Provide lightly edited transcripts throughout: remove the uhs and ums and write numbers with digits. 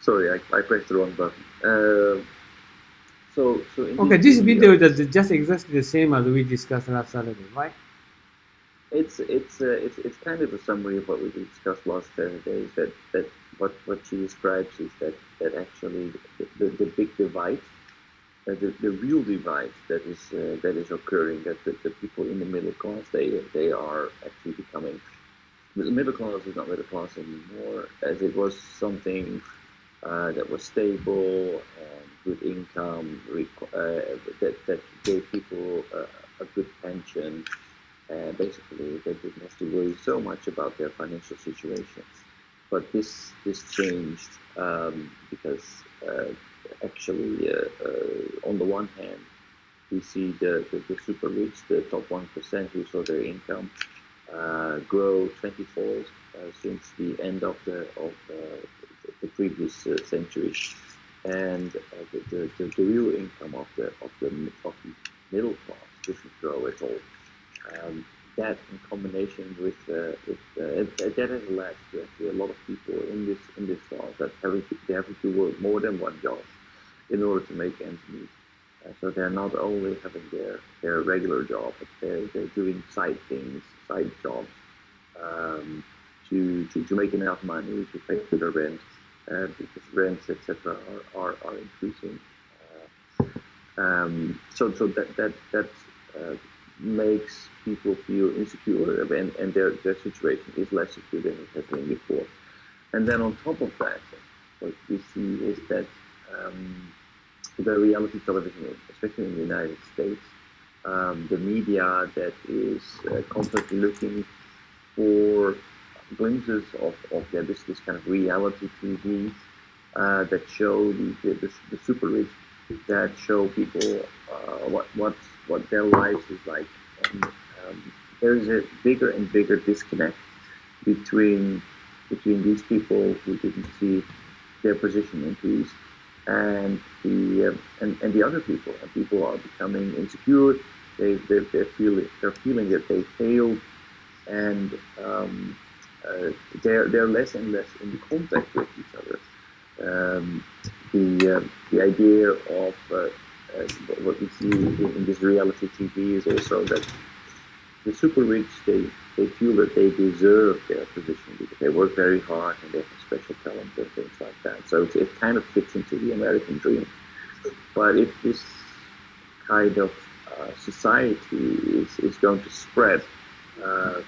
Sorry, I pressed the wrong button. So Okay, indeed, this India. video is just exactly the same as we discussed last Saturday, right? It's kind of a summary of what we discussed last Saturday. Is that what she describes is that actually the big divide, the real divide that is occurring, that the people in the middle class, they are actually becoming, the middle class is not middle class anymore, as it was something that was stable and good income, that gave people a good pension. Basically, they didn't have to worry so much about their financial situation. But this changed because actually, on the one hand, we see the super rich, the top 1% who saw their income grow 20-fold since the end of the previous century, and the real income of the middle class didn't grow at all. That in combination with that has led to actually a lot of people in this class that having to work more than one job in order to make ends meet. So they're not only having their regular job, but they're doing side things, side jobs, um, to make enough money to pay for the rent, because rents, etc., are increasing. So that uh, makes people feel insecure, and their situation is less secure than it has been before. And then on top of that, what we see is that um, the reality television, especially in the United States, the media that is constantly looking for glimpses of this kind of reality TV that show the super rich, that show people what their lives is like, and there is a bigger and bigger disconnect between these people who didn't see their position increase and and the other people, and people are becoming insecure. They're feeling that they failed, and they're less and less in contact with each other. Um, the idea of what we see in this reality TV is also that the super rich, they feel that they deserve their position because they work very hard and they have special talent and things like that. So it kind of fits into the American dream. But if this kind of society is going to spread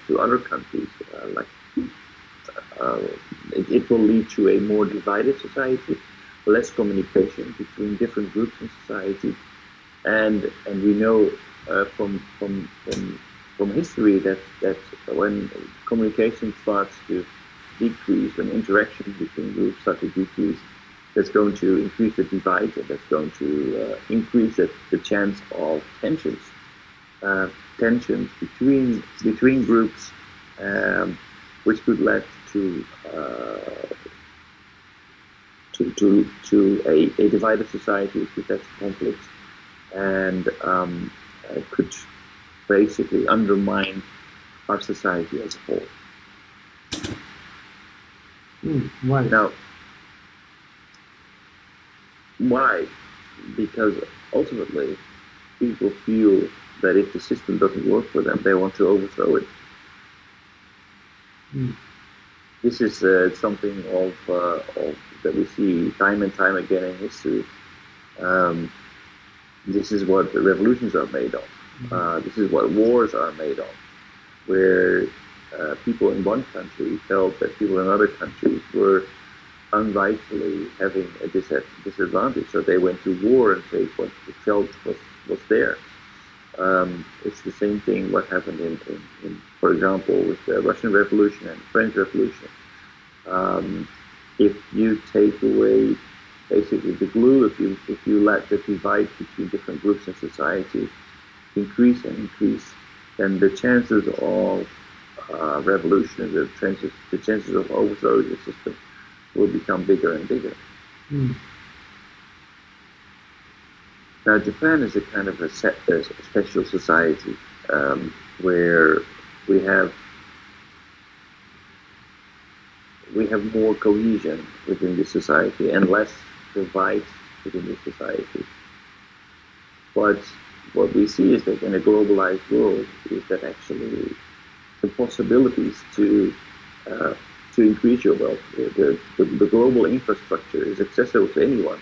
to other countries, like uh, it will lead to a more divided society, less communication between different groups in society, and we know from history that when communication starts to decrease, when interaction between groups start to decrease, that's going to increase the divide, and that's going to increase the chance of uh, tensions between groups, um, which could lead to a divided society, which could lead to conflicts, and could basically undermine our society as a whole. Right. Now, why? Because ultimately, people feel that if the system doesn't work for them, they want to overthrow it. Mm. This is something of that we see time and time again in history. Um, this is what the revolutions are made of. This is what wars are made of, where people in one country felt that people in other countries were unrightfully having a disadvantage, so they went to war and take what they felt was theirs. It's the same thing what happened for example, with the Russian Revolution and the French Revolution. Um, if you take away basically the glue, if you let the divide between different groups in society increase and increase, then the chances of revolution, the chances of overthrowing the system will become bigger and bigger. Mm. Now, Japan is a kind of a special society, where we have we have more cohesion within the society and less divides within the society. But what we see is that in a globalized world is that actually the possibilities uh, to increase your wealth, the global infrastructure is accessible to anyone,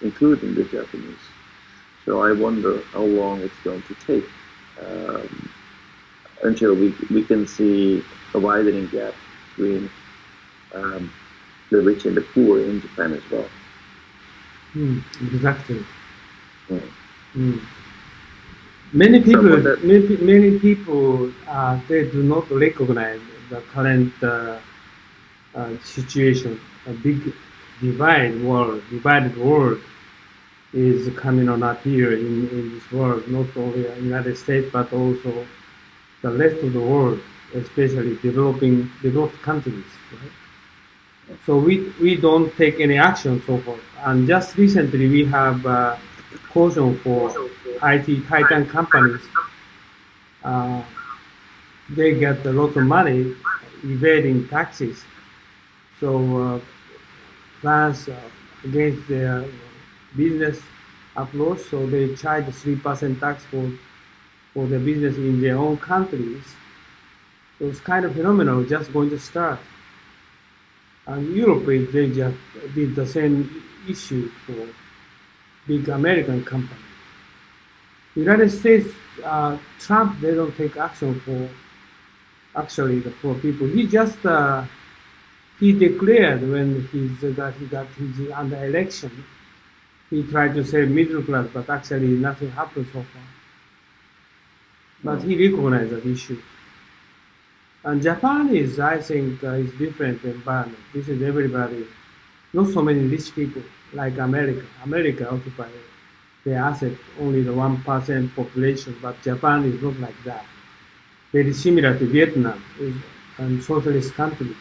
including the Japanese. So I wonder how long it's going to take um, until we can see a widening gap between um, the rich and the poor in Japan as well. Exactly. Mm. Mm. Many people, So that, many people, they do not recognize the current situation. A big divided world is coming on up here in this world, not only in the United States, but also the rest of the world, especially developed countries. Right? So we don't take any action so far. And just recently, we have caution for IT Titan companies. Uh, they get a lot of money evading taxes. So France against their business approach, so they charge 3% tax for the business in their own countries. So it's kind of phenomenal just going to start. And Europe, they just did the same issue for big American companies. United States, Trump, they don't take action for actually the poor people. He declared when he got his under election, he tried to say middle class, but actually nothing happened so far. But he recognized the issues. And Japan is, I think, is different environment. This is everybody, not so many rich people like America. America occupies the asset only the 1% population, but Japan is not like that. Very similar to Vietnam and socialist countries.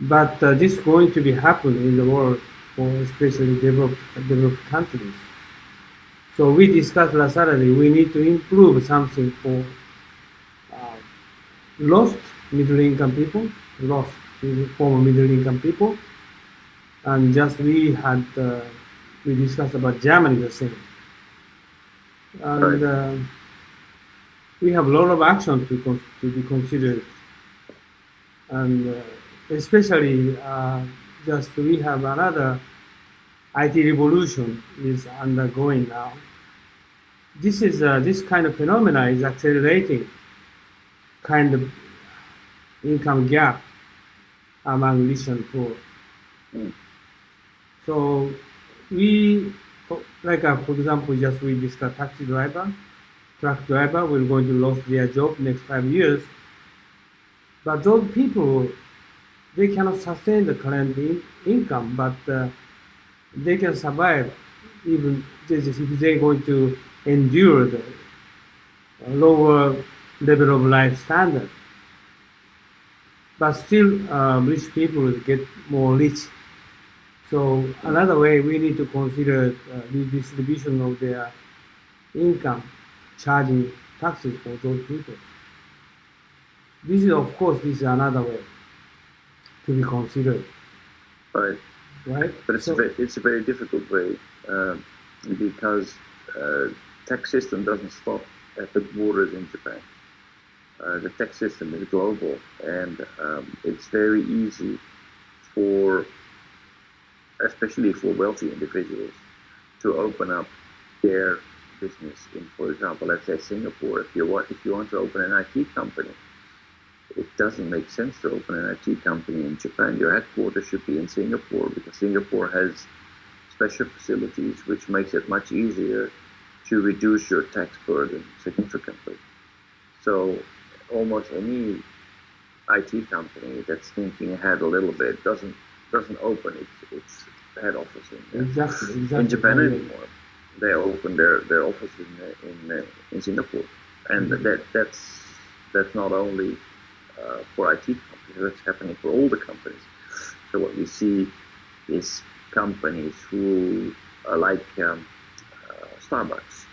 But this is going to be happening in the world for especially developed countries. So we discussed last Saturday, we need to improve something for uh, lost middle income people, lost former middle income people, and just we discussed about Germany the same, and right. we have a lot of action to be considered, and especially just we have another IT revolution is undergoing now. This kind of phenomena is accelerating kind of income gap among rich and poor. Mm. So we, like for example, just we discussed taxi driver, truck driver will going to lose their job next 5 years. But those people, they cannot sustain the current income, but they can survive even if they're going to endure the lower level of life standard. But still, rich people get more rich. So another way we need to consider the distribution of their income, charging taxes for those people. This is, of course, this is another way to be considered, Right. right? But So it's a very difficult way because tax system doesn't stop at the borders in Japan. The tax system is global, and it's very easy for, especially for wealthy individuals, to open up their business in, for example, let's say Singapore. If you want to open an IT company, it doesn't make sense to open an IT company in Japan. Your headquarters should be in Singapore because Singapore has special facilities which makes it much easier to reduce your tax burden significantly. So almost any IT company that's thinking ahead a little bit doesn't open its head office in exactly. Japan anymore. They open their office in Singapore, and that's not only for IT companies. That's happening for all the companies. So what we see is companies who are like Starbucks,